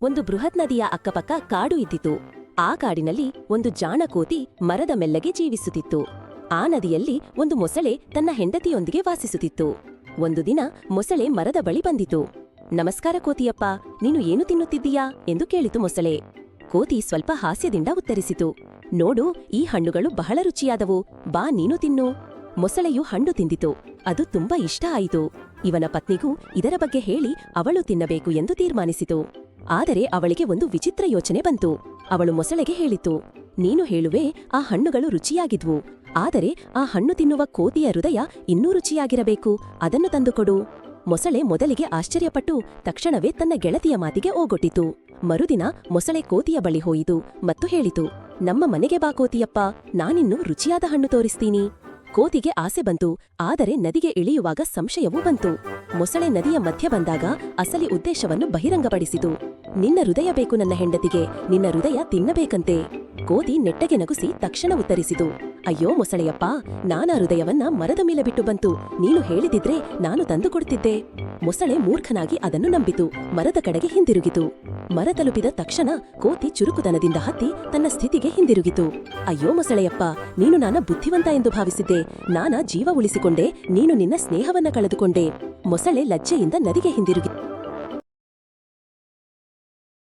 ಒಂದು ಬೃಹತ್ ನದಿಯ ಅಕ್ಕಪಕ್ಕ ಕಾಡು ಇದ್ದಿತು. ಆ ಕಾಡಿನಲ್ಲಿ ಒಂದು ಜಾಣ ಕೋತಿ ಮರದ ಮೆಲ್ಲಗೆ ಜೀವಿಸುತ್ತಿತ್ತು. ಆ ನದಿಯಲ್ಲಿ ಒಂದು ಮೊಸಳೆ ತನ್ನ ಹೆಂಡತಿಯೊಂದಿಗೆ ವಾಸಿಸುತ್ತಿತ್ತು. ಒಂದು ದಿನ ಮೊಸಳೆ ಮರದ ಬಳಿ ಬಂದಿತು. ನಮಸ್ಕಾರ ಕೋತಿಯಪ್ಪ, ನೀನು ಏನು ತಿನ್ನುತ್ತಿದ್ದೀಯಾ ಎಂದು ಕೇಳಿತು ಮೊಸಳೆ. ಕೋತಿ ಸ್ವಲ್ಪ ಹಾಸ್ಯದಿಂದ ಉತ್ತರಿಸಿತು, ನೋಡು, ಈ ಹಣ್ಣುಗಳು ಬಹಳ ರುಚಿಯಾದವು, ಬಾ ನೀನು ತಿನ್ನು. ಮೊಸಳೆಯು ಹಣ್ಣು ತಿಂದಿತು. ಅದು ತುಂಬಾ ಇಷ್ಟ ಆಯಿತು. ಇವನ ಪತ್ನಿಗೂ ಇದರ ಬಗ್ಗೆ ಹೇಳಿ ಅವಳು ತಿನ್ನಬೇಕು ಎಂದು ತೀರ್ಮಾನಿಸಿತು. ಆದರೆ ಅವಳಿಗೆ ಒಂದು ವಿಚಿತ್ರ ಯೋಚನೆ ಬಂತು. ಅವಳು ಮೊಸಳೆಗೆ ಹೇಳಿತು, ನೀನು ಹೇಳುವೆ ಆ ಹಣ್ಣುಗಳು ರುಚಿಯಾಗಿದ್ವು, ಆದರೆ ಆ ಹಣ್ಣು ತಿನ್ನುವ ಕೋತಿಯ ಹೃದಯ ಇನ್ನೂ ರುಚಿಯಾಗಿರಬೇಕು, ಅದನ್ನು ತಂದುಕೊಡು. ಮೊಸಳೆ ಮೊದಲಿಗೆ ಆಶ್ಚರ್ಯಪಟ್ಟು ತಕ್ಷಣವೇ ತನ್ನ ಗೆಳತಿಯ ಮಾತಿಗೆ ಓಗೊಟ್ಟಿತು. ಮರುದಿನ ಮೊಸಳೆ ಕೋತಿಯ ಬಳಿ ಹೋಯಿತು ಮತ್ತು ಹೇಳಿತು, ನಮ್ಮ ಮನೆಗೆ ಬಾ ಕೋತಿಯಪ್ಪ, ನಾನಿನ್ನು ರುಚಿಯಾದ ಹಣ್ಣು ತೋರಿಸ್ತೀನಿ. ಕೋತಿಗೆ ಆಸೆ ಬಂತು, ಆದರೆ ನದಿಗೆ ಇಳಿಯುವಾಗ ಸಂಶಯವೂ ಬಂತು. ಮೊಸಳೆ ನದಿಯ ಮಧ್ಯ ಬಂದಾಗ ಅಸಲಿ ಉದ್ದೇಶವನ್ನು ಬಹಿರಂಗಪಡಿಸಿತು. ನಿನ್ನ ಹೃದಯ ಬೇಕು ನನ್ನ ಹೆಂಡತಿಗೆ, ನಿನ್ನ ಹೃದಯ ತಿನ್ನಬೇಕಂತೆ. ಕೋತಿ ನೆಟ್ಟಗೆ ನಗುಸಿ ತಕ್ಷಣ ಉತ್ತರಿಸಿತು, ಅಯ್ಯೋ ಮೊಸಳೆಯಪ್ಪ, ನಾನಾ ಹೃದಯವನ್ನ ಮರದ ಮೇಲೆ ಬಿಟ್ಟು ಬಂತು, ನೀನು ಹೇಳಿದಿದ್ರೆ ನಾನು ತಂದುಕೊಡ್ತಿದ್ದೆ. ಮೊಸಳೆ ಮೂರ್ಖನಾಗಿ ಅದನ್ನು ನಂಬಿತು. ಮರದ ಕಡೆಗೆ ಹಿಂದಿರುಗಿತು. ಮರ ತಲುಪಿದ ತಕ್ಷಣ ಕೋತಿ ಚುರುಕುತನದಿಂದ ಹತ್ತಿ ತನ್ನ ಸ್ಥಿತಿಗೆ ಹಿಂದಿರುಗಿತು. ಅಯ್ಯೋ ಮೊಸಳೆಯಪ್ಪ, ನೀನು ನಾನ ಬುದ್ಧಿವಂತ ಎಂದು ಭಾವಿಸಿದ್ದೆ, ನಾನ ಜೀವ ಉಳಿಸಿಕೊಂಡೆ, ನೀನು ನಿನ್ನ ಸ್ನೇಹವನ್ನ ಕಳೆದುಕೊಂಡೆ. ಮೊಸಳೆ ಲಜ್ಜೆಯಿಂದ ನದಿಗೆ ಹಿಂದಿರುಗಿ